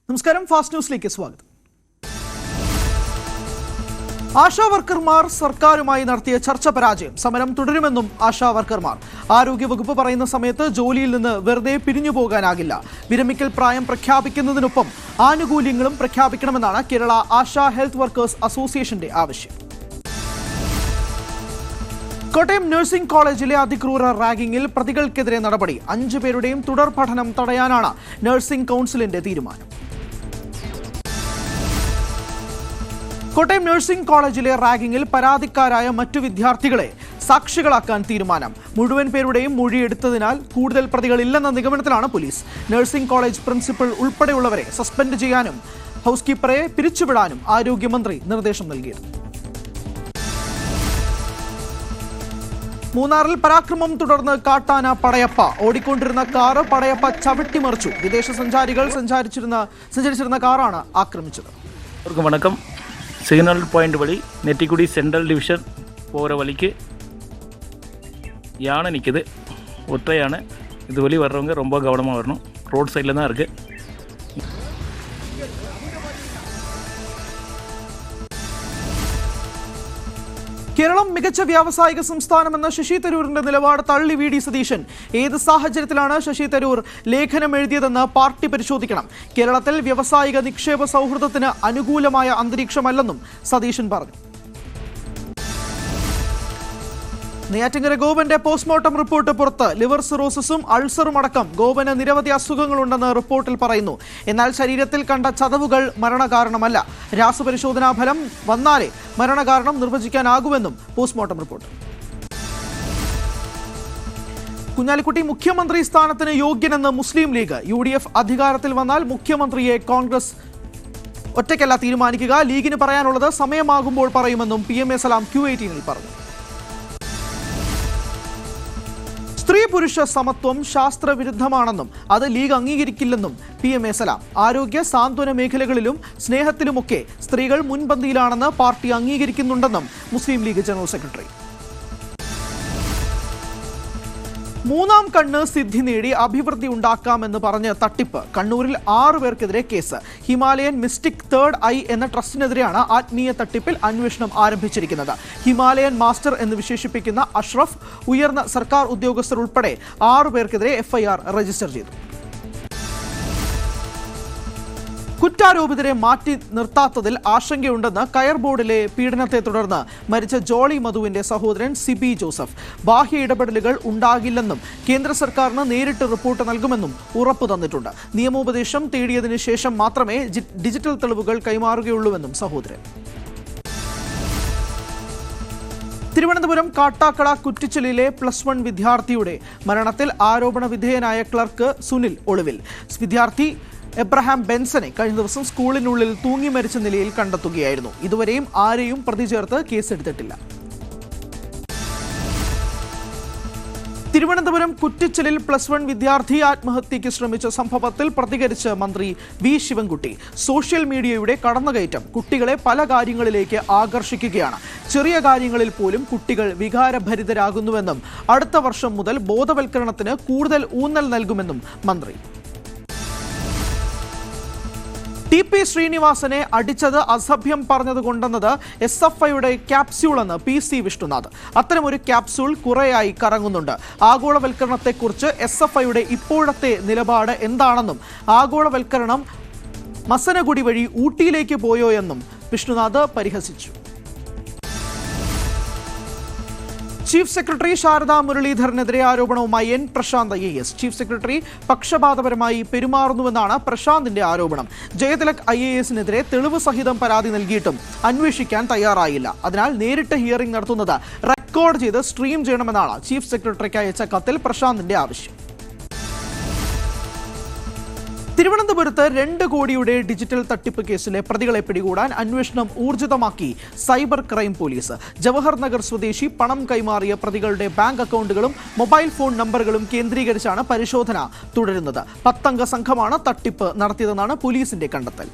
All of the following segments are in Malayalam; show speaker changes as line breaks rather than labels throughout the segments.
നമസ്കാരം, ഫാസ്റ്റ് ന്യൂസിലേക്ക് സ്വാഗതം. ആശാ വർക്കർമാർ സർക്കാരുമായി നടത്തിയ ചർച്ച പരാജയം. സമരം തുടരുമെന്നും ആശാ വർക്കർമാർ. ആരോഗ്യവകുപ്പ് പറയുന്ന സമയത്ത് ജോലിയിൽ നിന്ന് വെറുതെ പിരിഞ്ഞു പോകാനാകില്ല. വിരമിക്കൽ പ്രായം പ്രഖ്യാപിക്കുന്നതിനൊപ്പം ആനുകൂല്യങ്ങളും പ്രഖ്യാപിക്കണമെന്നാണ് കേരള ആശാ ഹെൽത്ത് വർക്കേഴ്സ് അസോസിയേഷന്റെ ആവശ്യം. കോട്ടയം നഴ്സിംഗ് കോളേജിലെ അതിക്രൂര റാഗിംഗിൽ പ്രതികൾക്കെതിരെ നടപടി. 5 പേരുടെയും തുടർ പഠനം തടയാനാണ് നഴ്സിംഗ് കൗൺസിലിന്റെ തീരുമാനം. കോട്ടയം നഴ്സിംഗ് കോളേജിലെ റാഗിംഗിൽ പരാതിക്കാരായ മറ്റു വിദ്യാർത്ഥികളെ സാക്ഷികളാക്കാൻ തീരുമാനം. മുഴുവൻ പേരുടെയും മൊഴിയെടുത്തതിനാൽ കൂടുതൽ പ്രതികളില്ലെന്ന നിഗമനത്തിലാണ് പോലീസ്. നഴ്സിംഗ് കോളേജ് പ്രിൻസിപ്പൽ ഉൾപ്പെടെയുള്ളവരെ സസ്പെൻഡ് ചെയ്യാനും ഹൗസ് കീപ്പറെ പിരിച്ചുവിടാനും ആരോഗ്യമന്ത്രി നിർദ്ദേശം നൽകിയിരുന്നു. മൂന്നാറിൽ പരാക്രമം തുടർന്ന് കാട്ടാന പടയപ്പ. ഓടിക്കൊണ്ടിരുന്ന കാറ് പടയപ്പ ചവിട്ടിമറിച്ചു. വിദേശ സഞ്ചാരികൾ സഞ്ചരിച്ചിരുന്ന കാറാണ് ആക്രമിച്ചത്.
வணக்கம். சிக்னல் பாயிண்ட் வழி நெட்டிக்குடி சென்ட்ரல் டிவிஷன் போகிற வழிக்கு யானை நிற்குது. ஒற்றை யானை. இது வழி வர்றவங்க ரொம்ப கவனமாக வரணும். ரோட் சைடில் தான் இருக்குது.
കേരളം മികച്ച വ്യാവസായിക സംസ്ഥാനമെന്ന ശശി തരൂരിന്റെ നിലപാട് തള്ളി വി ഡി സതീശൻ. ഏത് സാഹചര്യത്തിലാണ് ശശി തരൂർ ലേഖനം എഴുതിയതെന്ന് പാർട്ടി പരിശോധിക്കണം. കേരളത്തിൽ വ്യാവസായിക നിക്ഷേപ സൗഹൃദത്തിന് അനുകൂലമായ അന്തരീക്ഷമല്ലെന്നും സതീശൻ പറഞ്ഞു. നെയ്യാറ്റിൻകര ഗോപന്റെ പോസ്റ്റ്മോർട്ടം റിപ്പോർട്ട് പുറത്ത്. ലിവർ സിറോസിസും അൾസറും അടക്കം ഗോപന് നിരവധി അസുഖങ്ങളുണ്ടെന്ന് റിപ്പോർട്ടിൽ പറയുന്നു. എന്നാൽ ശരീരത്തിൽ കണ്ട ചതവുകൾ മരണകാരണമല്ല. രാസപരിശോധനാ ഫലം വന്നാലേ മരണകാരണം നിർവചിക്കാനാകുമെന്നും പോസ്റ്റ്മോർട്ടം റിപ്പോർട്ട്. കുഞ്ഞാലിക്കുട്ടി മുഖ്യമന്ത്രി സ്ഥാനത്തിന് യോഗ്യനെന്ന് മുസ്ലിം ലീഗ്. UDF അധികാരത്തിൽ വന്നാൽ മുഖ്യമന്ത്രിയെ കോൺഗ്രസ് ഒറ്റയ്ക്കല്ല തീരുമാനിക്കുക. ലീഗിന് പറയാനുള്ളത് സമയമാകുമ്പോൾ പറയുമെന്നും PMA സലാം Q18 പറഞ്ഞു. സ്ത്രീ പുരുഷ സമത്വം ശാസ്ത്രവിരുദ്ധമാണെന്നും അത് ലീഗ് അംഗീകരിക്കില്ലെന്നും PMA സലാം. ആരോഗ്യ സാന്ത്വന മേഖലകളിലും സ്നേഹത്തിലുമൊക്കെ സ്ത്രീകൾ മുൻപന്തിയിലാണെന്ന് പാർട്ടി അംഗീകരിക്കുന്നുണ്ടെന്നും മുസ്ലിം ലീഗ് ജനറൽ സെക്രട്ടറി. മൂന്നാം കണ്ണ് സിദ്ധി നേടി അഭിവൃദ്ധി ഉണ്ടാക്കാമെന്ന് പറഞ്ഞ് തട്ടിപ്പ്. കണ്ണൂരിൽ 6 പേർക്കെതിരെ case. Himalayan mystic third eye എന്ന ട്രസ്റ്റിനെതിരെയാണ് ആത്മീയ തട്ടിപ്പിൽ അന്വേഷണം ആരംഭിച്ചിരിക്കുന്നത്. ഹിമാലയൻ മാസ്റ്റർ എന്ന് വിശേഷിപ്പിക്കുന്ന അഷ്റഫ് ഉയർന്ന സർക്കാർ ഉദ്യോഗസ്ഥർ ഉൾപ്പെടെ 6 പേർക്കെതിരെ FIR രജിസ്റ്റർ ചെയ്തു. കുറ്റാരോപിതരെ മാറ്റി നിർത്താത്തതിൽ ആശങ്കയുണ്ടെന്ന് കയർ ബോർഡിലെ പീഡനത്തെ തുടർന്ന് മരിച്ച ജോളി മധുവിന്റെ സഹോദരൻ സിബി ജോസഫ്. ബാഹ്യ ഇടപെടലുകൾ ഉണ്ടാകില്ലെന്നും കേന്ദ്ര സർക്കാരിന് നേരിട്ട് റിപ്പോർട്ട് നൽകുമെന്നും ഉറപ്പു തന്നിട്ടുണ്ട്. നിയമോപദേശം തേടിയതിനു ശേഷം മാത്രമേ ഡിജിറ്റൽ തെളിവുകൾ കൈമാറുകയുള്ളൂവെന്നും സഹോദരൻ. തിരുവനന്തപുരം കാട്ടാക്കട കുറ്റിച്ചലിലെ +1 വിദ്യാർത്ഥിയുടെ മരണത്തിൽ ആരോപണ വിധേയനായ ക്ലർക്ക് സുനിൽ ഒളിവിൽ. വിദ്യാർത്ഥി എബ്രഹാം ബെൻസനെ കഴിഞ്ഞ ദിവസം സ്കൂളിനുള്ളിൽ തൂങ്ങി മരിച്ച നിലയിൽ കണ്ടെത്തുകയായിരുന്നു. ഇതുവരെയും ആരെയും പ്രതി ചേർത്ത് കേസെടുത്തിട്ടില്ല. തിരുവനന്തപുരം കുറ്റിച്ചലിൽ +1 വിദ്യാർത്ഥി ആത്മഹത്യയ്ക്ക് ശ്രമിച്ച സംഭവത്തിൽ പ്രതികരിച്ച് മന്ത്രി വി ശിവൻകുട്ടി. സോഷ്യൽ മീഡിയയുടെ കടന്നുകയറ്റം കുട്ടികളെ പല കാര്യങ്ങളിലേക്ക് ആകർഷിക്കുകയാണ്. ചെറിയ കാര്യങ്ങളിൽ പോലും കുട്ടികൾ വികാരഭരിതരാകുന്നുവെന്നും അടുത്ത വർഷം മുതൽ ബോധവൽക്കരണത്തിന് കൂടുതൽ ഊന്നൽ നൽകുമെന്നും മന്ത്രി. TP ശ്രീനിവാസനെ അടിച്ചത് അസഭ്യം പറഞ്ഞതുകൊണ്ടെന്നത് SFIയുടെ ക്യാപ്സ്യൂളെന്ന് PC വിഷ്ണുനാഥ്. അത്തരമൊരു ക്യാപ്സ്യൂൾ കുറേയായി കറങ്ങുന്നുണ്ട്. ആഗോളവൽക്കരണത്തെക്കുറിച്ച് SFIയുടെ ഇപ്പോഴത്തെ നിലപാട് എന്താണെന്നും ആഗോളവൽക്കരണം മസനഗുഡി വഴി ഊട്ടിയിലേക്ക് പോയോ എന്നും വിഷ്ണുനാഥ് പരിഹസിച്ചു. ചീഫ് സെക്രട്ടറി ശാരദാ മുരളീധരനെതിരെ ആരോപണവുമായി N Prashanth IAS. Chief secretary പക്ഷപാതപരമായി പെരുമാറുന്നുവെന്നാണ് പ്രശാന്തിന്റെ ആരോപണം. ജയതിലക് IASനെതിരെ തെളിവ് സഹിതം പരാതി നൽകിയിട്ടും അന്വേഷിക്കാൻ തയ്യാറായില്ല. അതിനാൽ നേരിട്ട് ഹിയറിംഗ് നടത്തുന്നത് റെക്കോർഡ് ചെയ്ത് സ്ട്രീം ചെയ്യണമെന്നാണ് ചീഫ് സെക്രട്ടറിക്ക് അയച്ച കത്തിൽ പ്രശാന്തിന്റെ ആവശ്യം. തിരുവനന്തപുരത്ത് 2 കോടിയുടെ ഡിജിറ്റൽ തട്ടിപ്പ് കേസിലെ പ്രതികളെ പിടികൂടാൻ അന്വേഷണം ഊർജിതമാക്കി cyber crime police. Jawahar Nagar സ്വദേശി പണം കൈമാറിയ പ്രതികളുടെ ബാങ്ക് അക്കൗണ്ടുകളും മൊബൈൽ ഫോൺ നമ്പറുകളും കേന്ദ്രീകരിച്ചാണ് പരിശോധന തുടരുന്നത്. 10 അംഗ സംഘമാണ് തട്ടിപ്പ് നടത്തിയതെന്നാണ് പോലീസിന്റെ കണ്ടെത്തൽ.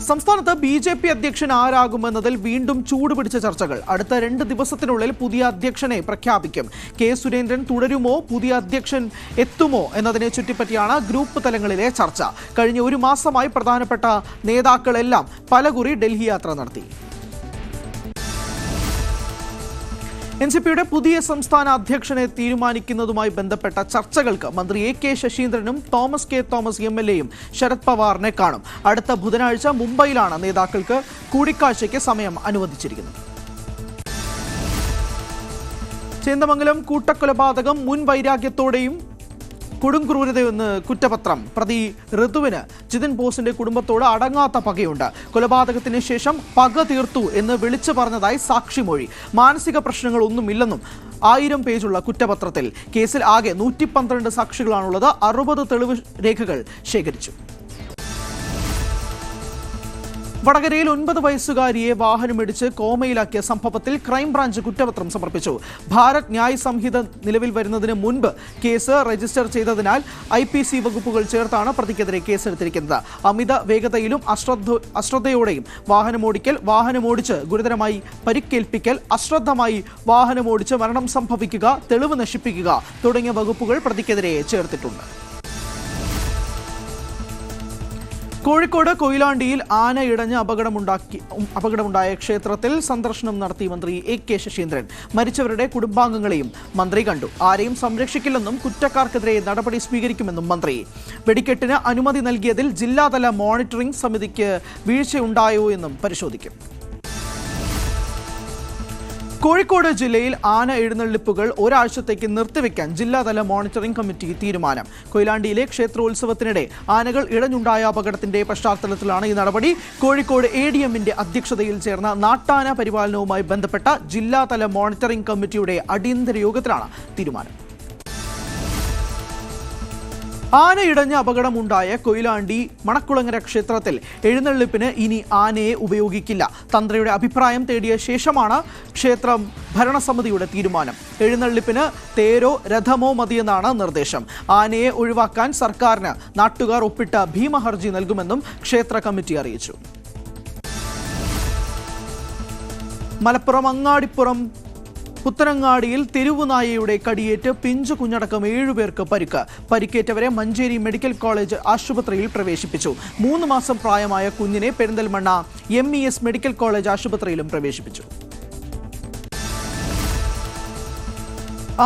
സംസ്ഥാനത്ത് BJP അധ്യക്ഷൻ ആരാകുമെന്നതിൽ വീണ്ടും ചൂടുപിടിച്ച ചർച്ചകൾ. അടുത്ത 2 ദിവസത്തിനുള്ളിൽ പുതിയ അധ്യക്ഷനെ പ്രഖ്യാപിക്കും. കെ സുരേന്ദ്രൻ തുടരുമോ, പുതിയ അധ്യക്ഷൻ എത്തുമോ എന്നതിനെ ചുറ്റിപ്പറ്റിയാണ് ഗ്രൂപ്പ് തലങ്ങളിലെ ചർച്ച. കഴിഞ്ഞ 1 മാസമായി പ്രധാനപ്പെട്ട നേതാക്കളെല്ലാം പലകുറി ഡൽഹി യാത്ര നടത്തി. NCPയുടെ പുതിയ സംസ്ഥാന അധ്യക്ഷനെ തീരുമാനിക്കുന്നതുമായി ബന്ധപ്പെട്ട ചർച്ചകൾക്ക് മന്ത്രി AK ശശീന്ദ്രനും തോമസ് കെ തോമസ് MLAയും ശരത് പവാറിനെ കാണും. അടുത്ത ബുധനാഴ്ച മുംബൈയിലാണ് നേതാക്കൾക്ക് കൂടിക്കാഴ്ചയ്ക്ക് സമയം അനുവദിച്ചിരിക്കുന്നത്. ചേന്ദമംഗലം കൂട്ടക്കൊലപാതകം മുൻ വൈരാഗ്യത്തോടെയും കൊടുംക്രൂരതയെന്ന് കുറ്റപത്രം. പ്രതി ഋതുവിന് ജിതിൻ ബോസിന്റെ കുടുംബത്തോട് അടങ്ങാത്ത പകയുണ്ട്. കൊലപാതകത്തിന് ശേഷം പക തീർത്തു എന്ന് വിളിച്ചു പറഞ്ഞതായി സാക്ഷിമൊഴി. മാനസിക പ്രശ്നങ്ങളൊന്നുമില്ലെന്നും 1000 പേജുള്ള കുറ്റപത്രത്തിൽ. കേസിൽ ആകെ 112 സാക്ഷികളാണുള്ളത്. 60 തെളിവ് രേഖകൾ ശേഖരിച്ചു. വടകരയിൽ 9 വയസ്സുകാരിയെ വാഹനമിടിച്ച് കോമയിലാക്കിയ സംഭവത്തിൽ ക്രൈംബ്രാഞ്ച് കുറ്റപത്രം സമർപ്പിച്ചു. ഭാരത് ന്യായ് സംഹിത നിലവിൽ വരുന്നതിന് മുൻപ് കേസ് രജിസ്റ്റർ ചെയ്തതിനാൽ IPC വകുപ്പുകൾ ചേർത്താണ് പ്രതിക്കെതിരെ കേസെടുത്തിരിക്കുന്നത്. അമിത വേഗതയിലും അശ്രദ്ധയോടെയും വാഹനമോടിച്ച് ഗുരുതരമായി പരിക്കേൽപ്പിക്കൽ, അശ്രദ്ധമായി വാഹനമോടിച്ച് മരണം സംഭവിക്കുക, തെളിവ് നശിപ്പിക്കുക തുടങ്ങിയ വകുപ്പുകൾ പ്രതിക്കെതിരെ ചേർത്തിട്ടുണ്ട്. കോഴിക്കോട് കൊയിലാണ്ടിയിൽ ആന ഇടഞ്ഞ് അപകടമുണ്ടായ ക്ഷേത്രത്തിൽ സന്ദർശനം നടത്തി മന്ത്രി AK ശശീന്ദ്രൻ. മരിച്ചവരുടെ കുടുംബാംഗങ്ങളെയും മന്ത്രി കണ്ടു. ആരെയും സംരക്ഷിക്കില്ലെന്നും കുറ്റക്കാർക്കെതിരെ നടപടി സ്വീകരിക്കുമെന്നും മന്ത്രി. വെടിക്കെട്ടിന് അനുമതി നൽകിയതിൽ ജില്ലാതല മോണിറ്ററിംഗ് സമിതിക്ക് വീഴ്ചയുണ്ടായോ എന്നും പരിശോധിക്കും. കോഴിക്കോട് ജില്ലയിൽ ആന എഴുന്നള്ളിപ്പുകൾ ഒരാഴ്ചത്തേക്ക് നിർത്തിവെക്കാൻ ജില്ലാതല മോണിറ്ററിംഗ് കമ്മിറ്റി തീരുമാനം. കൊയിലാണ്ടിയിലെ ക്ഷേത്രോത്സവത്തിനിടെ ആനകൾ ഇഴഞ്ഞുണ്ടായ അപകടത്തിന്റെ പശ്ചാത്തലത്തിലാണ് ഈ നടപടി. കോഴിക്കോട് ADMന്റെ അധ്യക്ഷതയിൽ ചേർന്ന നാട്ടാന പരിപാലനവുമായി ബന്ധപ്പെട്ട ജില്ലാതല മോണിറ്ററിംഗ് കമ്മിറ്റിയുടെ അടിയന്തര യോഗത്തിലാണ് തീരുമാനം. ആനയിടഞ്ഞ അപകടമുണ്ടായ കൊയിലാണ്ടി മണക്കുളങ്ങര ക്ഷേത്രത്തിൽ എഴുന്നള്ളിപ്പിന് ഇനി ആനയെ ഉപയോഗിക്കില്ല. തന്ത്രിയുടെ അഭിപ്രായം തേടിയ ശേഷമാണ് ക്ഷേത്രം ഭരണസമിതിയുടെ തീരുമാനം. എഴുന്നള്ളിപ്പിന് തേരോ രഥമോ മതിയെന്നാണ് നിർദ്ദേശം. ആനയെ ഒഴിവാക്കാൻ സർക്കാരിന് നാട്ടുകാർ ഒപ്പിട്ട ഭീമഹർജി നൽകുമെന്നും ക്ഷേത്ര കമ്മിറ്റി അറിയിച്ചു. മലപ്പുറം അങ്ങാടിപ്പുറം പുത്തനങ്ങാടിയിൽ തെരുവുനായയുടെ കടിയേറ്റ് പിഞ്ചു കുഞ്ഞടക്കം 7 പേർക്ക് പരിക്ക്. പരിക്കേറ്റവരെ മഞ്ചേരി മെഡിക്കൽ കോളേജ് ആശുപത്രിയിൽ പ്രവേശിപ്പിച്ചു. 3 മാസം പ്രായമായ കുഞ്ഞിനെ പെരിന്തൽമണ്ണ MES മെഡിക്കൽ കോളേജ് ആശുപത്രിയിലും പ്രവേശിപ്പിച്ചു.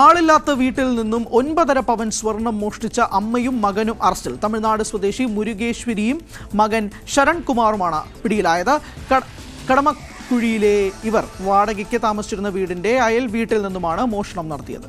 ആളില്ലാത്ത വീട്ടിൽ നിന്നും 9.5 പവൻ സ്വർണം മോഷ്ടിച്ച അമ്മയും മകനും അറസ്റ്റിൽ. തമിഴ്നാട് സ്വദേശി മുരുകേശ്വരിയും മകൻ ശരൺ കുമാറുമാണ് പിടിയിലായത്. കടമക്കുഴിയിലെ ഇവർ വാടകയ്ക്ക് താമസിച്ചിരുന്ന വീടിന്റെ അയൽ വീട്ടിൽ നിന്നുമാണ് മോഷണം നടത്തിയത്.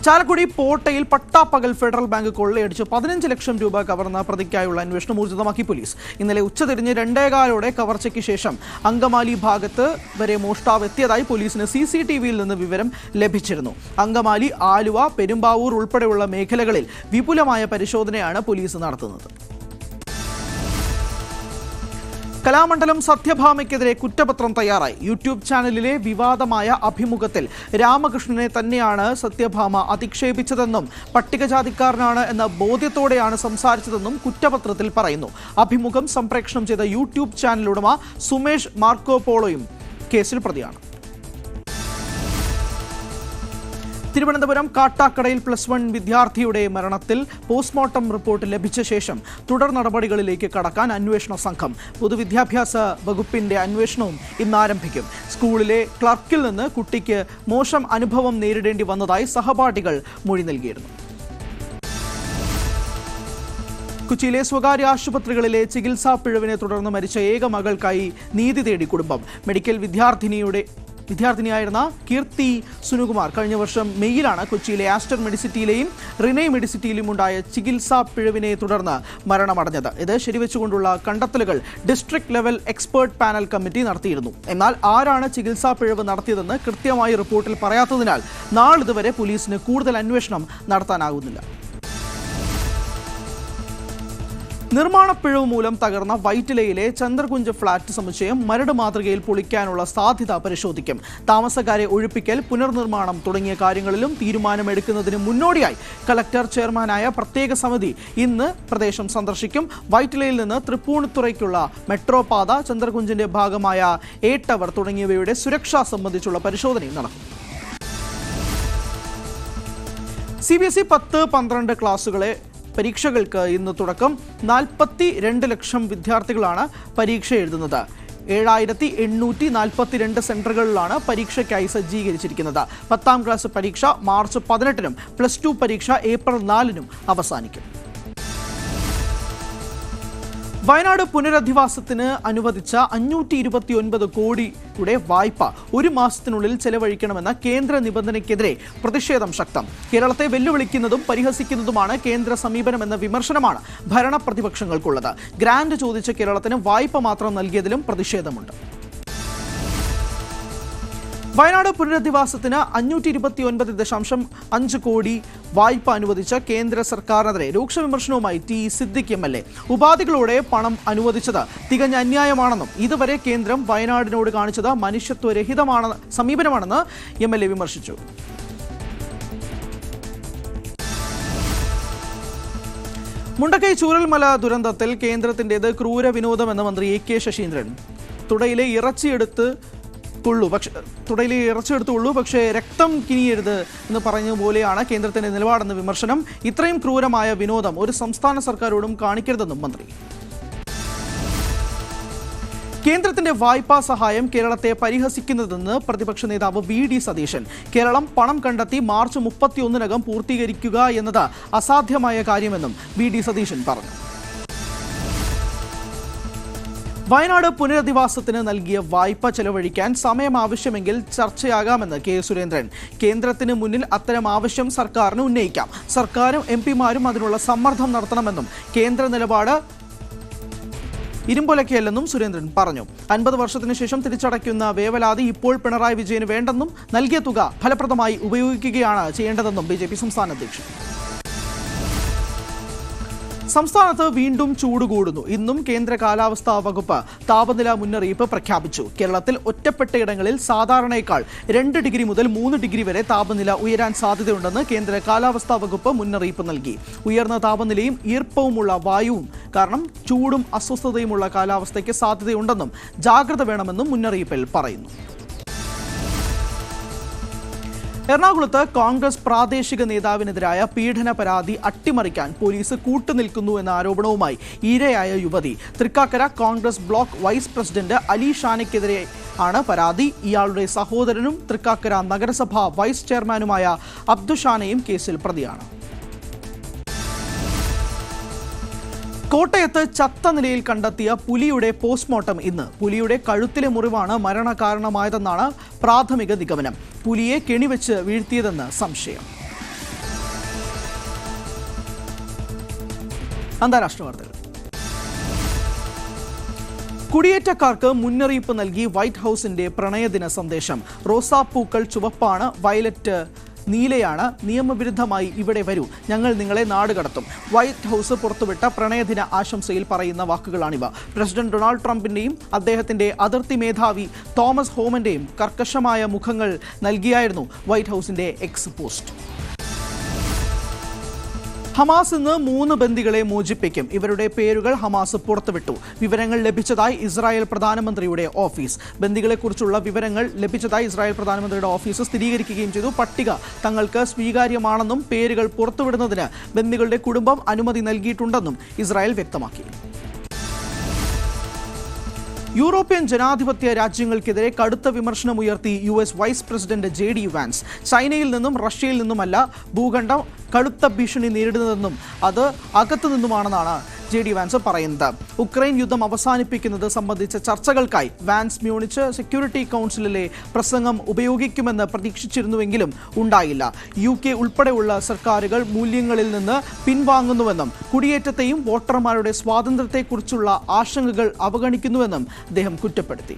ചാലക്കുടി പോട്ടയിൽ പട്ടാപ്പകൽ ഫെഡറൽ ബാങ്ക് കൊള്ളയടിച്ച് 15 ലക്ഷം രൂപ കവർന്ന പ്രതിക്കായുള്ള അന്വേഷണം ഊർജിതമാക്കി പോലീസ്. ഇന്നലെ ഉച്ചതിരിഞ്ഞ് 2:15 കവർച്ചയ്ക്ക് ശേഷം അങ്കമാലി ഭാഗത്ത് വരെ മോഷ്ടാവ് എത്തിയതായി പോലീസിന് CCTVയിൽ നിന്ന് വിവരം ലഭിച്ചിരുന്നു. അങ്കമാലി, ആലുവ, പെരുമ്പാവൂർ ഉൾപ്പെടെയുള്ള മേഖലകളിൽ വിപുലമായ പരിശോധനയാണ് പോലീസ് നടത്തുന്നത്. കലാമണ്ഡലം സത്യഭാമയ്ക്കെതിരെ കുറ്റപത്രം തയ്യാറായി. യൂട്യൂബ് ചാനലിലെ വിവാദമായ അഭിമുഖത്തിൽ രാമകൃഷ്ണനെ തന്നെയാണ് സത്യഭാമ അധിക്ഷേപിച്ചതെന്നും പട്ടികജാതിക്കാരനാണ് എന്ന ബോധ്യത്തോടെയാണ് സംസാരിച്ചതെന്നും കുറ്റപത്രത്തിൽ പറയുന്നു. അഭിമുഖം സംപ്രേഷണം ചെയ്ത യൂട്യൂബ് ചാനൽ ഉടമ സുമേഷ് മാർക്കോപോളോയും കേസിൽ പ്രതിയാണ്. തിരുവനന്തപുരം കാട്ടാക്കടയിൽ +1 വിദ്യാർത്ഥിയുടെ മരണത്തിൽ പോസ്റ്റ്മോർട്ടം റിപ്പോർട്ട് ലഭിച്ച ശേഷം തുടർ നടപടികളിലേക്ക് കടക്കാൻ അന്വേഷണ സംഘം. പൊതുവിദ്യാഭ്യാസ വകുപ്പിന്റെ അന്വേഷണവും ഇന്ന് ആരംഭിക്കും. സ്കൂളിലെ ക്ലർക്കിൽ നിന്ന് കുട്ടിക്ക് മോശം അനുഭവം നേരിടേണ്ടി വന്നതായി സഹപാഠികൾ മൊഴി നൽകിയിരുന്നു. കൊച്ചിയിലെ സ്വകാര്യ ആശുപത്രികളിലെ ചികിത്സാ പിഴവിനെ തുടർന്ന് മരിച്ച ഏക മകൾക്കായി നീതി തേടി കുടുംബം. മെഡിക്കൽ വിദ്യാർത്ഥിനിയായിരുന്ന കീർത്തി സുനുകുമാർ കഴിഞ്ഞ വർഷം മെയ്യിലാണ് കൊച്ചിയിലെ ആസ്റ്റർ മെഡിസിറ്റിയിലെയും റിനെ മെഡിസിറ്റിയിലും ഉണ്ടായ ചികിത്സാ പിഴവിനെ തുടർന്ന് മരണമടഞ്ഞത്. ഇത് ശരിവെച്ചുകൊണ്ടുള്ള കണ്ടെത്തലുകൾ district level expert panel committee നടത്തിയിരുന്നു. എന്നാൽ ആരാണ് ചികിത്സാ പിഴവ് നടത്തിയതെന്ന് കൃത്യമായി റിപ്പോർട്ടിൽ പറയാത്തതിനാൽ നാളിതുവരെ പോലീസിന് കൂടുതൽ അന്വേഷണം നടത്താനാകുന്നില്ല. നിർമ്മാണപ്പിഴവ് മൂലം തകർന്ന വൈറ്റിലയിലെ ചന്ദ്രകുഞ്ച് ഫ്ളാറ്റ് സമുച്ചയം മരട് മാതൃകയിൽ പൊളിക്കാനുള്ള സാധ്യത പരിശോധിക്കും. താമസക്കാരെ ഒഴിപ്പിക്കൽ, പുനർനിർമ്മാണം തുടങ്ങിയ കാര്യങ്ങളിലും തീരുമാനമെടുക്കുന്നതിന് മുന്നോടിയായി കളക്ടർ ചെയർമാനായ പ്രത്യേക സമിതി ഇന്ന് പ്രദേശം സന്ദർശിക്കും. വൈറ്റിലയിൽ നിന്ന് തൃപ്പൂണിത്തുറയ്ക്കുള്ള മെട്രോ പാത, ചന്ദ്രകുഞ്ചിന്റെ ഭാഗമായ എ ടവർ തുടങ്ങിയവയുടെ സുരക്ഷ സംബന്ധിച്ചുള്ള പരിശോധനയും നടക്കും. CBSE 10-12 ക്ലാസുകളെ പരീക്ഷകൾക്ക് ഇന്ന് തുടക്കം. 42 ലക്ഷം വിദ്യാർത്ഥികളാണ് പരീക്ഷ എഴുതുന്നത്. 7842 സെന്ററുകളിലാണ് പരീക്ഷയ്ക്കായി സജ്ജീകരിച്ചിരിക്കുന്നത്. 10ാം ക്ലാസ് പരീക്ഷ മാർച്ച് 18-നും +2 പരീക്ഷ ഏപ്രിൽ 4-നും അവസാനിക്കും. വയനാട് പുനരധിവാസത്തിന് അനുവദിച്ച 529 കോടിയുടെ വായ്പ ഒരു മാസത്തിനുള്ളിൽ ചെലവഴിക്കണമെന്ന കേന്ദ്ര നിബന്ധനയ്ക്കെതിരെ പ്രതിഷേധം ശക്തം. കേരളത്തെ വെല്ലുവിളിക്കുന്നതും പരിഹസിക്കുന്നതുമാണ് കേന്ദ്ര സമീപനമെന്ന വിമർശനമാണ് ഭരണപ്രതിപക്ഷങ്ങൾക്കുള്ളത്. ഗ്രാന്റ് ചോദിച്ച കേരളത്തിന് വായ്പ മാത്രം നൽകിയതിലും പ്രതിഷേധമുണ്ട്. വയനാട് പുനരധിവാസത്തിന് 529.5 കോടി വായ്പ അനുവദിച്ച കേന്ദ്ര സർക്കാരിനെതിരെ രൂക്ഷ വിമർശനവുമായി ടി സിദ്ദിഖ് MLA. ഉപാധികളോടെ പണം അനുവദിച്ചത് തികഞ്ഞ അന്യായമാണെന്നും ഇതുവരെ കേന്ദ്രം വയനാടിനോട് കാണിച്ചത് മനുഷ്യത്വരഹിതமான സമീപനമാണെന്ന് MLA വിമർശിച്ചു. മുണ്ടക്കൈ ചൂരൽമല ദുരന്തത്തിൽ കേന്ദ്രത്തിൻ്റേത് ക്രൂര വിനോദമെന്ന് മന്ത്രി AK ശശീന്ദ്രൻ. തുടയിലെ ഇറച്ചിയെടുത്തുള്ളൂ, പക്ഷേ രക്തം കിനിയരുത് എന്ന് പറഞ്ഞതുപോലെയാണ് കേന്ദ്രത്തിന്റെ നിലപാടെന്ന് വിമർശനം. ഇത്രയും ക്രൂരമായ വിനോദം ഒരു സംസ്ഥാന സർക്കാരോടും കാണിക്കരുതെന്നും മന്ത്രി. കേന്ദ്രത്തിന്റെ വായ്പാ സഹായം കേരളത്തെ പരിഹസിക്കുന്നതെന്ന് പ്രതിപക്ഷ നേതാവ് VD സതീശൻ. കേരളം പണം കണ്ടെത്തി മാർച്ച് 31-നകം പൂർത്തീകരിക്കുക എന്നത് അസാധ്യമായ കാര്യമെന്നും VD സതീശൻ പറഞ്ഞു. വയനാട് പുനരധിവാസത്തിന് നൽകിയ വായ്പ ചെലവഴിക്കാൻ സമയം ആവശ്യമെങ്കിൽ ചർച്ചയാകാമെന്ന് K സുരേന്ദ്രൻ. കേന്ദ്രത്തിന് മുന്നിൽ അത്തരം ആവശ്യം സർക്കാരിന് ഉന്നയിക്കാം. സർക്കാരും MP-മാരും അതിനുള്ള സമ്മർദ്ദം നടത്തണമെന്നും കേന്ദ്ര നിലപാട് ഇരുമ്പൊലക്കയല്ലെന്നും സുരേന്ദ്രൻ പറഞ്ഞു. 50 വർഷത്തിനു ശേഷം തിരിച്ചടയ്ക്കുന്ന വേവലാതി ഇപ്പോൾ പിണറായി വിജയന് വേണ്ടെന്നും നൽകിയ തുക ഫലപ്രദമായി ഉപയോഗിക്കുകയാണ് ചെയ്യേണ്ടതെന്നും BJP സംസ്ഥാന അധ്യക്ഷൻ. സംസ്ഥാനത്ത് വീണ്ടും ചൂട് കൂടുന്നു. ഇന്നും കേന്ദ്ര കാലാവസ്ഥാ വകുപ്പ് താപനില മുന്നറിയിപ്പ് പ്രഖ്യാപിച്ചു. കേരളത്തിൽ ഒറ്റപ്പെട്ടയിടങ്ങളിൽ സാധാരണയേക്കാൾ 2 ഡിഗ്രി മുതൽ 3 ഡിഗ്രി വരെ താപനില ഉയരാൻ സാധ്യതയുണ്ടെന്ന് കേന്ദ്ര കാലാവസ്ഥാ വകുപ്പ് മുന്നറിയിപ്പ് നൽകി. ഉയർന്ന താപനിലയും ഈർപ്പവുമുള്ള വായുവും കാരണം ചൂടും അസ്വസ്ഥതയുമുള്ള കാലാവസ്ഥയ്ക്ക് സാധ്യതയുണ്ടെന്നും ജാഗ്രത വേണമെന്നും മുന്നറിയിപ്പിൽ പറയുന്നു. എറണാകുളത്ത് കോൺഗ്രസ് പ്രാദേശിക നേതാവിനെതിരായ പീഡന പരാതി അട്ടിമറിക്കാൻ പോലീസ് കൂട്ടുനിൽക്കുന്നു എന്ന ആരോപണവുമായി ഇരയായ യുവതി. Thrikkakara Congress block vice president Ali ഷാനയ്ക്കെതിരെ ആണ് പരാതി. ഇയാളുടെ സഹോദരനും തൃക്കാക്കര നഗരസഭ വൈസ് ചെയർമാനുമായ അബ്ദുഷാനയും കേസിൽ പ്രതിയാണ്. കോട്ടയത്ത് ചത്ത നിലയിൽ കണ്ടെത്തിയ പുലിയുടെ പോസ്റ്റ്മോർട്ടം ഇന്ന്. പുലിയുടെ കഴുത്തിലെ മുറിവാണ് മരണകാരണമായതെന്നാണ് പ്രാഥമിക നിഗമനം. പുലിയെ കെണിവെച്ച് വീഴ്ത്തിയതെന്ന് സംശയം. അന്താരാഷ്ട്ര വാർത്തകൾ. കുടിയേറ്റക്കാർക്ക് മുന്നറിയിപ്പ് നൽകി വൈറ്റ് ഹൌസിന്റെ പ്രണയദിന സന്ദേശം. റോസാപ്പൂക്കൾ ചുവപ്പാണ്, വയലറ്റ് നീലയാണ്. നിയമവിരുദ്ധമായി ഇവിടെ വരൂ, ഞങ്ങൾ നിങ്ങളെ നാടുകടത്തും. വൈറ്റ് ഹൌസ് പുറത്തുവിട്ട പ്രണയദിന ആശംസയിൽ പറയുന്ന വാക്കുകളാണിവ. പ്രസിഡന്റ് ഡൊണാൾഡ് ട്രംപിന്റെയും അദ്ദേഹത്തിന്റെ അതിർത്തി മേധാവി തോമസ് ഹോമന്റെയും കർക്കശമായ മുഖങ്ങൾ നൽകിയായിരുന്നു വൈറ്റ് ഹൌസിന്റെ എക്സ് പോസ്റ്റ്. ഹമാസ് ഇന്ന് 3 ബന്ദികളെ മോചിപ്പിക്കും. ഇവരുടെ പേരുകൾ ഹമാസ് പുറത്തുവിട്ടു. വിവരങ്ങൾ ലഭിച്ചതായി ഇസ്രായേൽ പ്രധാനമന്ത്രിയുടെ ഓഫീസ്. ബന്ദികളെക്കുറിച്ചുള്ള വിവരങ്ങൾ ലഭിച്ചതായി ഇസ്രായേൽ പ്രധാനമന്ത്രിയുടെ ഓഫീസ് സ്ഥിരീകരിക്കുകയും ചെയ്തു. പട്ടിക തങ്ങൾക്ക് സ്വീകാര്യമാണെന്നും പേരുകൾ പുറത്തുവിടുന്നതിന് ബന്ദികളുടെ കുടുംബം അനുമതി നൽകിയിട്ടുണ്ടെന്നും ഇസ്രായേൽ വ്യക്തമാക്കി. യൂറോപ്യൻ ജനാധിപത്യ രാജ്യങ്ങൾക്കെതിരെ കടുത്ത വിമർശനമുയർത്തി US vice president JD Vance. ചൈനയിൽ നിന്നും റഷ്യയിൽ നിന്നുമല്ല ഭൂഖണ്ഡം കടുത്ത ഭീഷണി നേരിടുന്നതെന്നും അത് അകത്തുനിന്നുമാണെന്നാണ് JD വാൻസ് പറയുന്നത്. ഉക്രൈൻ യുദ്ധം അവസാനിപ്പിക്കുന്നത് സംബന്ധിച്ച ചർച്ചകൾക്കായി വാൻസ് മ്യൂണിച്ച് സെക്യൂരിറ്റി കൗൺസിലിലെ പ്രസംഗം ഉപയോഗിക്കുമെന്ന് പ്രതീക്ഷിച്ചിരുന്നുവെങ്കിലും ഉണ്ടായില്ല. UK ഉൾപ്പെടെയുള്ള സർക്കാരുകൾ മൂല്യങ്ങളിൽ നിന്ന് പിൻവാങ്ങുന്നുവെന്നും കുടിയേറ്റത്തെയും വോട്ടർമാരുടെ സ്വാതന്ത്ര്യത്തെക്കുറിച്ചുള്ള ആശങ്കകൾ അവഗണിക്കുന്നുവെന്നും അദ്ദേഹം കുറ്റപ്പെടുത്തി.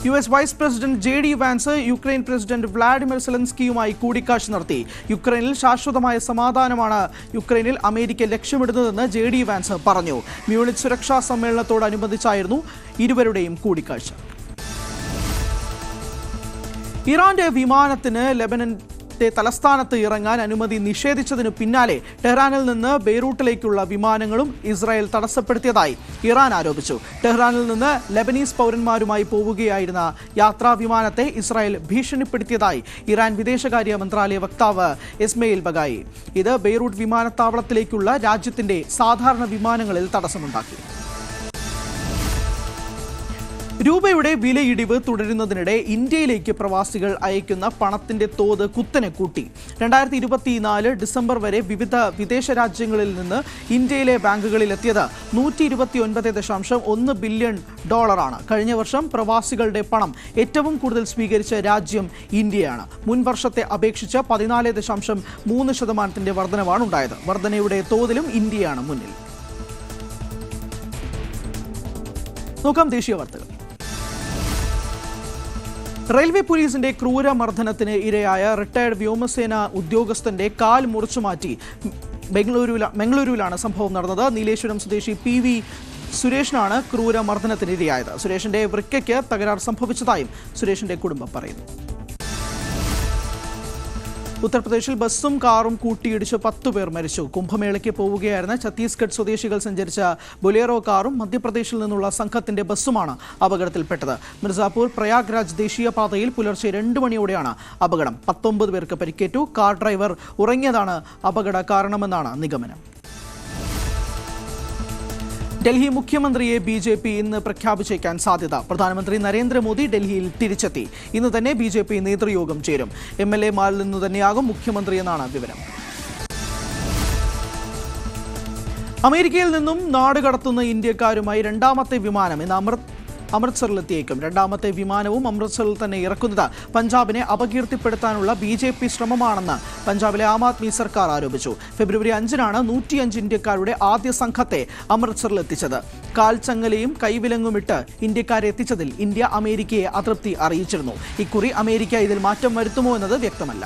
US vice president JD Vance Ukraine president Vladimir സെലൻസ്കിയുമായി കൂടിക്കാഴ്ച നടത്തി. യുക്രൈനിൽ ശാശ്വതമായ സമാധാനമാണ് യുക്രൈനിൽ അമേരിക്ക ലക്ഷ്യമിടുന്നതെന്ന് JD വാൻസ് പറഞ്ഞു. മ്യൂണിച്ച് സുരക്ഷാ സമ്മേളനത്തോടനുബന്ധിച്ചായിരുന്നു ഇരുവരുടെയും കൂടിക്കാഴ്ച. ഇറാന്റെ വിമാനത്തിന് ലെബനന്റെ തലസ്ഥാനത്ത് ഇറങ്ങാൻ അനുമതി നിഷേധിച്ചതിനു പിന്നാലെ ടെഹ്റാനിൽ നിന്ന് ബെയ്റൂട്ടിലേക്കുള്ള വിമാനങ്ങളും ഇസ്രായേൽ തടസ്സപ്പെടുത്തിയതായി ഇറാൻ ആരോപിച്ചു. ടെഹ്റാനിൽ നിന്ന് ലെബനീസ് പൗരന്മാരുമായി പോവുകയായിരുന്ന യാത്രാ വിമാനത്തെ ഇസ്രായേൽ ഭീഷണിപ്പെടുത്തിയതായി ഇറാൻ വിദേശകാര്യ മന്ത്രാലയ വക്താവ് ഇസ്മയിൽ ബഗായി. ഇത് ബെയ്റൂട്ട് വിമാനത്താവളത്തിലേക്കുള്ള രാജ്യത്തിന്റെ സാധാരണ വിമാനങ്ങളിൽ തടസ്സമുണ്ടാക്കി. രൂപയുടെ വിലയിടിവ് തുടരുന്നതിനിടെ ഇന്ത്യയിലേക്ക് പ്രവാസികൾ അയക്കുന്ന പണത്തിന്റെ തോത് കുത്തനെ കൂട്ടി. 2024 ഡിസംബർ വരെ വിവിധ വിദേശ രാജ്യങ്ങളിൽ നിന്ന് ഇന്ത്യയിലെ ബാങ്കുകളിൽ എത്തിയത് $129.1 ബില്യൺ. കഴിഞ്ഞ വർഷം പ്രവാസികളുടെ പണം ഏറ്റവും കൂടുതൽ സ്വീകരിച്ച രാജ്യം ഇന്ത്യയാണ്. മുൻ വർഷത്തെ അപേക്ഷിച്ച് 14.3% വർധനവാണ് ഉണ്ടായത്. വർധനയുടെ തോതിലും ഇന്ത്യയാണ് മുന്നിൽ. നോക്കാം ദേശീയ വാർത്തകൾ. റെയിൽവേ പോലീസിന്റെ ക്രൂരമർദ്ദനത്തിന് ഇരയായ റിട്ടയർഡ് വ്യോമസേന ഉദ്യോഗസ്ഥന്റെ കാൽ മുറിച്ചുമാറ്റി ബംഗളൂരുവിലാണ് സംഭവം നടന്നത്. നീലേശ്വരം സ്വദേശി PV സുരേഷിനാണ് ക്രൂരമർദ്ദനത്തിനിരയായത്. സുരേഷിന്റെ വൃക്കയ്ക്ക് തകരാർ സംഭവിച്ചതായും സുരേഷിന്റെ കുടുംബം പറയുന്നു. ഉത്തർപ്രദേശിൽ ബസ്സും കാറും കൂട്ടിയിടിച്ച് 10 പേർ മരിച്ചു. കുംഭമേളയ്ക്ക് പോവുകയായിരുന്ന ഛത്തീസ്ഗഡ് സ്വദേശികൾ സഞ്ചരിച്ച ബൊലേറോ കാറും മധ്യപ്രദേശിൽ നിന്നുള്ള സംഘത്തിന്റെ ബസ്സുമാണ് അപകടത്തിൽപ്പെട്ടത്. മിർസാപൂർ പ്രയാഗ്രാജ് ദേശീയപാതയിൽ പുലർച്ചെ 2 മണിയോടെയാണ് അപകടം. 19 പേർക്ക് പരിക്കേറ്റു. കാർ ഡ്രൈവർ ഉറങ്ങിയതാണ് അപകട കാരണമെന്നാണ് നിഗമനം. ഡൽഹി മുഖ്യമന്ത്രിയെ BJP ഇന്ന് പ്രഖ്യാപിച്ചേക്കാൻ സാധ്യത. പ്രധാനമന്ത്രി നരേന്ദ്രമോദി ഡൽഹിയിൽ തിരിച്ചെത്തി. ഇന്ന് തന്നെ BJP നേതൃയോഗം ചേരും. MLA-മാരിൽ നിന്നു തന്നെയാകും മുഖ്യമന്ത്രിയെന്നാണ് വിവരം. അമേരിക്കയിൽ നിന്നും നാടുകടത്തുന്ന ഇന്ത്യക്കാരുമായി രണ്ടാമത്തെ വിമാനം ഇന്ന് അമൃത്സറിലെത്തിയേക്കും. രണ്ടാമത്തെ വിമാനവും അമൃത്സറിൽ തന്നെ ഇറക്കുന്നത് പഞ്ചാബിനെ അപകീർത്തിപ്പെടുത്താനുള്ള BJP ശ്രമമാണെന്ന് പഞ്ചാബിലെ ആം ആദ്മി സർക്കാർ ആരോപിച്ചു. ഫെബ്രുവരി 5-നാണ് 105 ഇന്ത്യക്കാരുടെ ആദ്യ സംഘത്തെ അമൃത്സറിലെത്തിച്ചത്. കാൽച്ചങ്ങലയും കൈവിലങ്ങുമിട്ട് ഇന്ത്യക്കാരെ എത്തിച്ചതിൽ ഇന്ത്യ അമേരിക്കയെ അതൃപ്തി അറിയിച്ചിരുന്നു. ഇക്കുറി അമേരിക്ക ഇതിൽ മാറ്റം വരുത്തുമോ എന്നത് വ്യക്തമല്ല.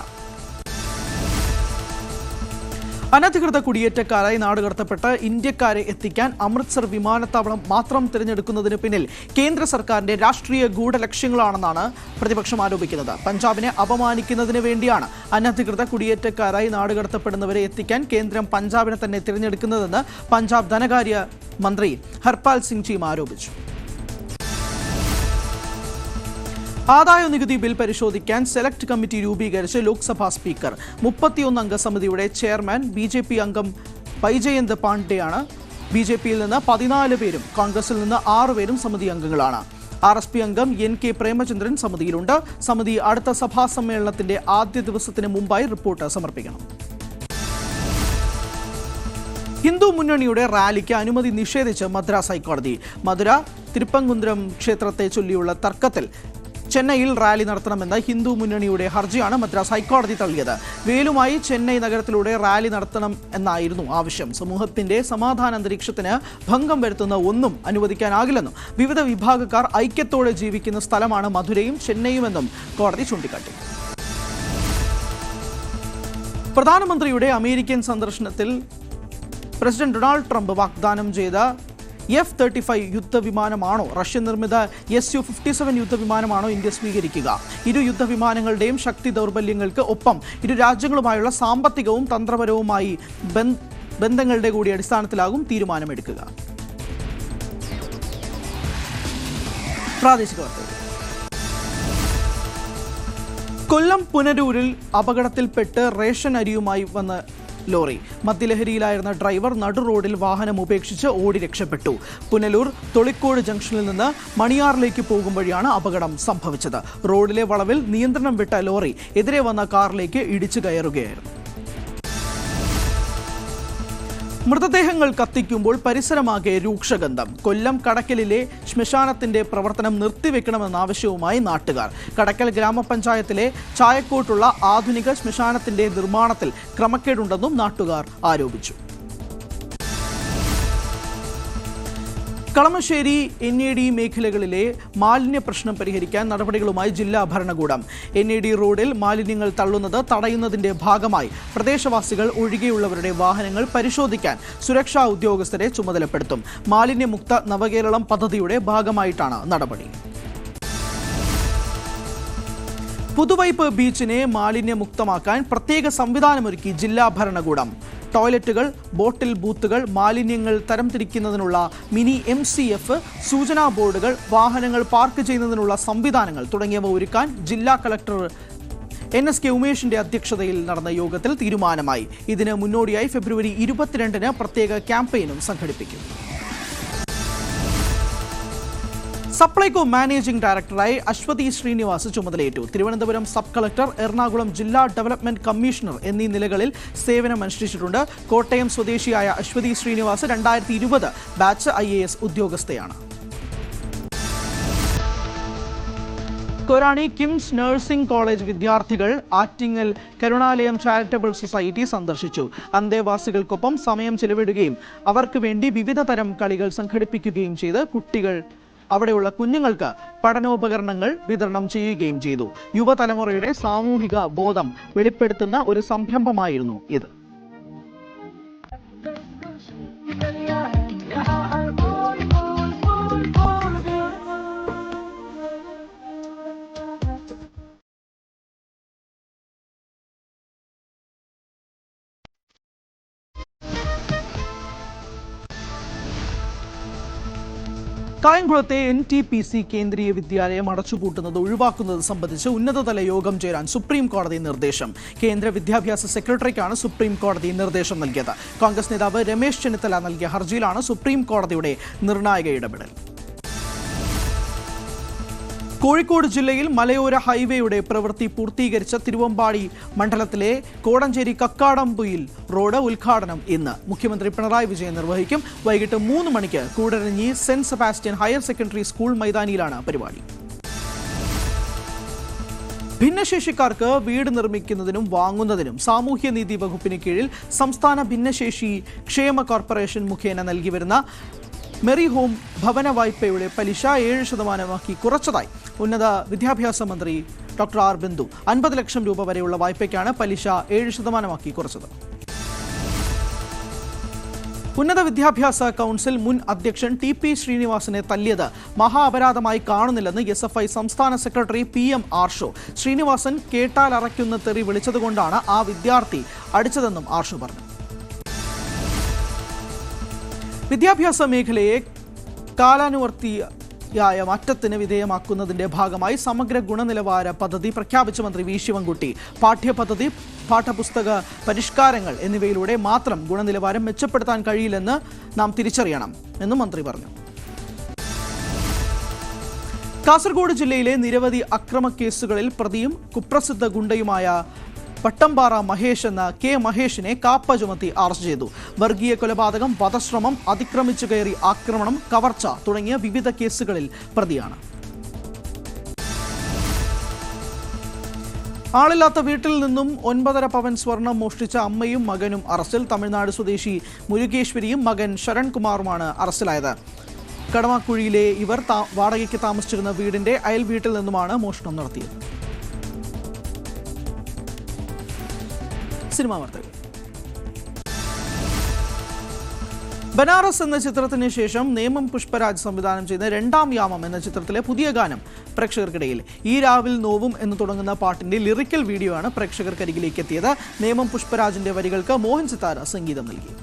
അനധികൃത കുടിയേറ്റക്കാരായി നാടുകടത്തപ്പെട്ട് ഇന്ത്യക്കാരെ എത്തിക്കാൻ അമൃത്സർ വിമാനത്താവളം മാത്രം തിരഞ്ഞെടുക്കുന്നതിന് പിന്നിൽ കേന്ദ്ര സർക്കാരിന്റെ രാഷ്ട്രീയ ഗൂഢലക്ഷ്യങ്ങളാണെന്നാണ് പ്രതിപക്ഷം ആരോപിക്കുന്നത്. പഞ്ചാബിനെ അപമാനിക്കുന്നതിന് വേണ്ടിയാണ് അനധികൃത കുടിയേറ്റക്കാരായി നാടുകടത്തപ്പെടുന്നവരെ എത്തിക്കാൻ കേന്ദ്രം പഞ്ചാബിനെ തന്നെ തിരഞ്ഞെടുക്കുന്നതെന്ന് പഞ്ചാബ് ധനകാര്യ മന്ത്രി ഹർപാൽ സിംഗ് ചീമ ആരോപിച്ചു. ആദായ നികുതി ബിൽ പരിശോധിക്കാൻ സെലക്ട് കമ്മിറ്റി രൂപീകരിച്ച് ലോക്സഭാ സ്പീക്കർ. 31 അംഗ സമിതിയുടെ ചെയർമാൻ BJP അംഗം ബൈജയന്ത് പാണ്ഡെയാണ്. BJPയിൽ നിന്ന് 14 പേരും കോൺഗ്രസിൽ നിന്ന് 6 പേരും സമിതി അംഗങ്ങളാണ്. RSP അംഗം NK പ്രേമചന്ദ്രൻ സമിതിയിലുണ്ട്. സമിതി അടുത്ത സഭാ സമ്മേളനത്തിന്റെ ആദ്യ ദിവസത്തിന് മുമ്പായി റിപ്പോർട്ട് സമർപ്പിക്കണം. ഹിന്ദു മുന്നണിയുടെ റാലിക്ക് അനുമതി നിഷേധിച്ച് മദ്രാസ് ഹൈക്കോടതി. മധുര തിരുപ്പങ്കുന്തിരം ക്ഷേത്രത്തെ ചൊല്ലിയുള്ള തർക്കത്തിൽ ചെന്നൈയിൽ റാലി നടത്തണമെന്ന ഹിന്ദു മുന്നണിയുടെ ഹർജിയാണ് മദ്രാസ് ഹൈക്കോടതി തള്ളിയത്. വേലുമായി ചെന്നൈ നഗരത്തിലൂടെ റാലി നടത്തണം എന്നായിരുന്നു ആവശ്യം. സമൂഹത്തിന്റെ സമാധാന അന്തരീക്ഷത്തിന് ഭംഗം വരുത്തുന്ന ഒന്നും അനുവദിക്കാനാകില്ലെന്നും വിവിധ വിഭാഗക്കാർ ഐക്യത്തോടെ ജീവിക്കുന്ന സ്ഥലമാണ് മധുരയും ചെന്നൈയുമെന്നും കോടതി ചൂണ്ടിക്കാട്ടി. പ്രധാനമന്ത്രിയുടെ അമേരിക്കൻ സന്ദർശനത്തിൽ പ്രസിഡന്റ് ഡൊണാൾഡ് ട്രംപ് വാഗ്ദാനം ചെയ്ത F-35 യുദ്ധവിമാനമാണോ റഷ്യൻ നിർമ്മിത Su-57 യുദ്ധവിമാനമാണോ ഇന്ത്യ സ്വീകരിക്കുക? ഇരു യുദ്ധവിമാനങ്ങളുടെയും ശക്തി ദൗർബല്യങ്ങൾക്ക് ഒപ്പം ഇരു രാജ്യങ്ങളുമായുള്ള സാമ്പത്തികവും തന്ത്രപരവുമായി ബന്ധങ്ങളുടെ കൂടി അടിസ്ഥാനത്തിലാകും തീരുമാനമെടുക്കുക. പ്രാദേശിക വാർത്തകൾ. കൊല്ലം പുനരൂരിൽ അപകടത്തിൽപ്പെട്ട് റേഷൻ അരിയുമായി വന്ന് ലോറി. മദ്യലഹരിയിലായിരുന്ന ഡ്രൈവർ നടു റോഡിൽ വാഹനം ഉപേക്ഷിച്ച് ഓടി രക്ഷപ്പെട്ടു. പുനലൂർ തൊളിക്കോട് ജംഗ്ഷനിൽ നിന്ന് മണിയാറിലേക്ക് പോകും വഴിയാണ് അപകടം സംഭവിച്ചത്. റോഡിലെ വളവിൽ നിയന്ത്രണം വിട്ട ലോറി എതിരെ വന്ന കാറിലേക്ക് ഇടിച്ചു കയറുകയായിരുന്നു. മൃതദേഹങ്ങൾ കത്തിക്കുമ്പോൾ പരിസരമാകെ രൂക്ഷഗന്ധം. കൊല്ലം കടക്കലിലെ ശ്മശാനത്തിന്റെ പ്രവർത്തനം നിർത്തിവെക്കണമെന്ന ആവശ്യവുമായി നാട്ടുകാർ. കടക്കൽ ഗ്രാമപഞ്ചായത്തിലെ ചായക്കോട്ടുള്ള ആധുനിക ശ്മശാനത്തിന്റെ നിർമ്മാണത്തിൽ ക്രമക്കേടുണ്ടെന്നും നാട്ടുകാർ ആരോപിച്ചു. കളമശ്ശേരി NAD മേഖലകളിലെ മാലിന്യ പ്രശ്നം പരിഹരിക്കാൻ നടപടികളുമായി ജില്ലാ ഭരണകൂടം. NAD റോഡിൽ മാലിന്യങ്ങൾ തള്ളുന്നത് തടയുന്നതിന്റെ ഭാഗമായി പ്രദേശവാസികൾ ഒഴികെയുള്ളവരുടെ വാഹനങ്ങൾ പരിശോധിക്കാൻ സുരക്ഷാ ഉദ്യോഗസ്ഥരെ ചുമതലപ്പെടുത്തും. മാലിന്യമുക്ത നവകേരളം പദ്ധതിയുടെ ഭാഗമായിട്ടാണ് നടപടി. പുതുവൈപ്പ് ബീച്ചിനെ മാലിന്യമുക്തമാക്കാൻ പ്രത്യേക സംവിധാനമൊരുക്കി ജില്ലാ ഭരണകൂടം. ടോയ്ലറ്റുകൾ, ബോട്ടിൽ ബൂത്തുകൾ, മാലിന്യങ്ങൾ തരംതിരിക്കുന്നതിനുള്ള മിനി MCF, സൂചനാ ബോർഡുകൾ, വാഹനങ്ങൾ പാർക്ക് ചെയ്യുന്നതിനുള്ള സംവിധാനങ്ങൾ തുടങ്ങിയവ ഒരുക്കാൻ ജില്ലാ കളക്ടർ NSK ഉമേഷിന്റെ അധ്യക്ഷതയിൽ നടന്ന യോഗത്തിൽ തീരുമാനമായി. ഇതിന് മുന്നോടിയായി ഫെബ്രുവരി 22-ന് പ്രത്യേക ക്യാമ്പയിനും സംഘടിപ്പിക്കും. സപ്ലൈകോ മാനേജിംഗ് ഡയറക്ടറായി അശ്വതി ശ്രീനിവാസ് ചുമതലയേറ്റു. തിരുവനന്തപുരം സബ് കളക്ടർ, എറണാകുളം ജില്ലാ ഡെവലപ്മെന്റ് കമ്മീഷണർ എന്നീ നിലകളിൽ സേവനമനുഷ്ഠിച്ചിട്ടുണ്ട്. കോട്ടയം സ്വദേശിയായ അശ്വതി ശ്രീനിവാസ് 2020 ബാച്ച് IAS ഉദ്യോഗസ്ഥയാണ്. കൊരാണി കിംസ് നഴ്സിംഗ് കോളേജ് വിദ്യാർത്ഥികൾ ആറ്റിങ്ങൽ കരുണാലയം ചാരിറ്റബിൾ സൊസൈറ്റി സന്ദർശിച്ചു. അന്തേവാസികൾക്കൊപ്പം സമയം ചെലവിടുകയും അവർക്ക് വേണ്ടി വിവിധ തരം കളികൾ സംഘടിപ്പിക്കുകയും ചെയ്ത് അവിടെയുള്ള കുഞ്ഞുങ്ങൾക്ക് പഠനോപകരണങ്ങൾ വിതരണം ചെയ്യുകയും ചെയ്തു. യുവതലമുറയുടെ സാമൂഹിക ബോധം വെളിപ്പെടുത്തുന്ന ഒരു സംരംഭമായിരുന്നു ഇത്. കായംകുളത്തെ NTPC കേന്ദ്രീയ വിദ്യാലയം അടച്ചുപൂട്ടുന്നത് ഒഴിവാക്കുന്നത് സംബന്ധിച്ച് ഉന്നതതല യോഗം ചേരാൻ സുപ്രീം കോടതി നിർദ്ദേശം. കേന്ദ്ര വിദ്യാഭ്യാസ സെക്രട്ടറിക്കാണ് സുപ്രീം കോടതി നിർദ്ദേശം നൽകിയത്. കോൺഗ്രസ് നേതാവ് രമേശ് ചെന്നിത്തല നൽകിയ ഹർജിയിലാണ് സുപ്രീം കോടതിയുടെ നിർണായക ഇടപെടൽ. കോഴിക്കോട് ജില്ലയിൽ മലയോര ഹൈവേയുടെ പ്രവൃത്തി പൂർത്തീകരിച്ച തിരുവമ്പാടി മണ്ഡലത്തിലെ കോടഞ്ചേരി കക്കാടംപൊയിൽ റോഡ് ഉദ്ഘാടനം ഇന്ന് മുഖ്യമന്ത്രി പിണറായി വിജയൻ നിർവഹിക്കും. വൈകിട്ട് 3 മണിക്ക് Koodaranji saint Sebastian higher secondary school മൈതാനിയിലാണ് പരിപാടി. ഭിന്നശേഷിക്കാർക്ക് വീട് നിർമ്മിക്കുന്നതിനും വാങ്ങുന്നതിനും സാമൂഹ്യനീതി വകുപ്പിന് കീഴിൽ സംസ്ഥാന ഭിന്നശേഷി ക്ഷേമ കോർപ്പറേഷൻ മുഖേന നൽകി വരുന്ന മെറി ഹോം ഭവന വായ്പയുടെ പലിശ 7% കുറച്ചതായി ഉന്നത വിദ്യാഭ്യാസ മന്ത്രി ഡോക്ടർ ആർ ബിന്ദു. 50 ലക്ഷം രൂപ വരെയുള്ള വായ്പയ്ക്കാണ് പലിശ 7% കുറച്ചത്. ഉന്നത വിദ്യാഭ്യാസ കൗൺസിൽ മുൻ അധ്യക്ഷൻ TP ശ്രീനിവാസനെ തല്ലിയത് മഹാ അപരാധമായി കാണുന്നില്ലെന്ന് SFI സംസ്ഥാന സെക്രട്ടറി PM ആർഷോ. ശ്രീനിവാസൻ കേട്ടാൽ അറയ്ക്കുന്ന തെറി വിളിച്ചതുകൊണ്ടാണ് ആ വിദ്യാർത്ഥി അടിച്ചതെന്നും ആർഷോ പറഞ്ഞു. വിദ്യാഭ്യാസ മേഖലയെ കാലാനുവർത്തിയായ മാറ്റത്തിന് വിധേയമാക്കുന്നതിന്റെ ഭാഗമായി സമഗ്ര ഗുണനിലവാര പദ്ധതി പ്രഖ്യാപിച്ച മന്ത്രി V ശിവൻകുട്ടി. പാഠ്യപദ്ധതി, പാഠപുസ്തക പരിഷ്കാരങ്ങൾ എന്നിവയിലൂടെ മാത്രം ഗുണനിലവാരം മെച്ചപ്പെടുത്താൻ കഴിയില്ലെന്ന് നാം തിരിച്ചറിയണം എന്നും മന്ത്രി പറഞ്ഞു. കാസർഗോഡ് ജില്ലയിലെ നിരവധി അക്രമ കേസുകളിൽ പ്രതിയും കുപ്രസിദ്ധ ഗുണ്ടയുമായ പട്ടംപാറ മഹേഷ് എന്ന K മഹേഷിനെ കാപ്പ ചുമത്തി അറസ്റ്റ് ചെയ്തു. വർഗീയ കൊലപാതകം, വധശ്രമം, അതിക്രമിച്ചു കയറി ആക്രമണം, കവർച്ച തുടങ്ങിയ വിവിധ കേസുകളിൽ പ്രതിയാണ്. ആളില്ലാത്ത വീട്ടിൽ നിന്നും 9.5 പവൻ സ്വർണം മോഷ്ടിച്ച അമ്മയും മകനും അറസ്റ്റിൽ. തമിഴ്നാട് സ്വദേശി മുരുകേശ്വരിയും മകൻ ശരൺകുമാറുമാണ് അറസ്റ്റിലായത്. കടമാക്കുഴിയിലെ ഇവർ വാടകയ്ക്ക് താമസിച്ചിരുന്ന വീടിന്റെ അയൽ വീട്ടിൽ നിന്നുമാണ് മോഷണം നടത്തിയത്. സിനിമാ വാർത്തകൾ. ബനാറസ് എന്ന ചിത്രത്തിന് ശേഷം നേമം പുഷ്പരാജ് സംവിധാനം ചെയ്ത രണ്ടാം യാമം എന്ന ചിത്രത്തിലെ പുതിയ ഗാനം പ്രേക്ഷകർക്കിടയിൽ. ഈ രാവിൽ നോവും എന്ന് തുടങ്ങുന്ന പാട്ടിന്റെ ലിറിക്കൽ വീഡിയോ ആണ് പ്രേക്ഷകർക്കരികിലേക്ക് എത്തിയത്. നേമം പുഷ്പരാജിന്റെ വരികൾക്ക് മോഹൻ സിത്താര സംഗീതം നൽകി.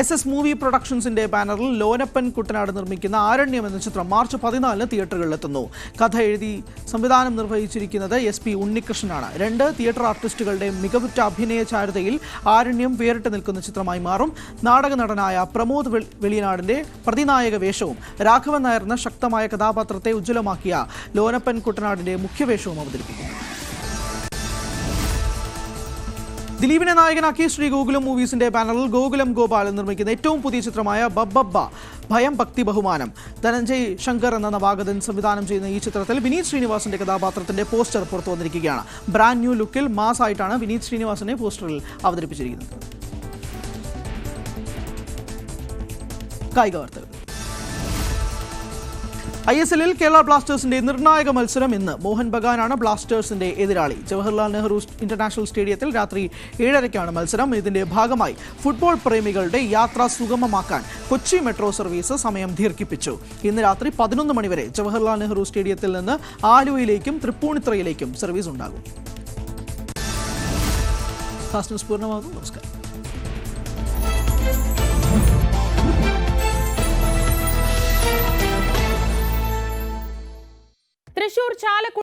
SS മൂവി പ്രൊഡക്ഷൻസിന്റെ ബാനറിൽ ലോനപ്പൻ കുട്ടനാട് നിർമ്മിക്കുന്ന ആരണ്യം എന്ന ചിത്രം മാർച്ച് 14-ന് തിയേറ്ററുകളിലെത്തുന്നു. കഥ എഴുതി സംവിധാനം നിർവഹിച്ചിരിക്കുന്നത് SP ഉണ്ണികൃഷ്ണനാണ്. 2 തിയേറ്റർ ആർട്ടിസ്റ്റുകളുടെ മികവുറ്റ അഭിനയ ചാരുതയിൽ ആരണ്യം വേറിട്ട് നിൽക്കുന്ന ചിത്രമായി മാറും. നാടക നടനായ പ്രമോദ് വെളിയനാടിന്റെ പ്രതിനായക വേഷവും രാഘവൻ നായർ എന്ന ശക്തമായ കഥാപാത്രത്തെ ഉജ്ജ്വലമാക്കിയ ലോനപ്പൻ കുട്ടനാടിന്റെ മുഖ്യവേഷവും അവതരിപ്പിക്കുന്നു. ദിലീപിനെ നായകനാക്കി ശ്രീ ഗോകുലം മൂവീസിന്റെ ബാനറിൽ ഗോകുലം ഗോപാലൻ നിർമ്മിക്കുന്ന ഏറ്റവും പുതിയ ചിത്രമായ ബബ്ബബ്ബ ഭയം ഭക്തി ബഹുമാനം. ധനഞ്ജയ് ശങ്കർ എന്ന നവാഗതൻ സംവിധാനം ചെയ്യുന്ന ഈ ചിത്രത്തിൽ വിനീത് ശ്രീനിവാസന്റെ കഥാപാത്രത്തിന്റെ പോസ്റ്റർ പുറത്തു വന്നിരിക്കുകയാണ്. ബ്രാൻഡ് ന്യൂ ലുക്കിൽ മാസ് ആയിട്ടാണ് വിനീത് ശ്രീനിവാസനെ പോസ്റ്ററിൽ അവതരിപ്പിച്ചിരിക്കുന്നത്. കായിക വാർത്തകൾ. ISLൽ കേരള ബ്ലാസ്റ്റേഴ്സിന്റെ നിർണായക മത്സരം ഇന്ന്. മോഹൻ ബഗാനാണ് ബ്ലാസ്റ്റേഴ്സിന്റെ എതിരാളി. ജവഹർലാൽ നെഹ്റു ഇന്റർനാഷണൽ സ്റ്റേഡിയത്തിൽ രാത്രി 7:30 മത്സരം. ഇതിന്റെ ഭാഗമായി ഫുട്ബോൾ പ്രേമികളുടെ യാത്ര സുഗമമാക്കാൻ കൊച്ചി മെട്രോ സർവീസ് സമയം ദീർഘിപ്പിച്ചു. ഇന്ന് രാത്രി 11 മണി വരെ ജവഹർലാൽ നെഹ്റു സ്റ്റേഡിയത്തിൽ നിന്ന് ആലുവയിലേക്കും തൃപ്പൂണിത്തുറയിലേക്കും സർവീസ് ഉണ്ടാകും. ഫാസ്റ്റ് ന്യൂസ് പൂർണ്ണമാകുന്നു. നമസ്കാരം.
തൃശൂർ ചാലക്കുടി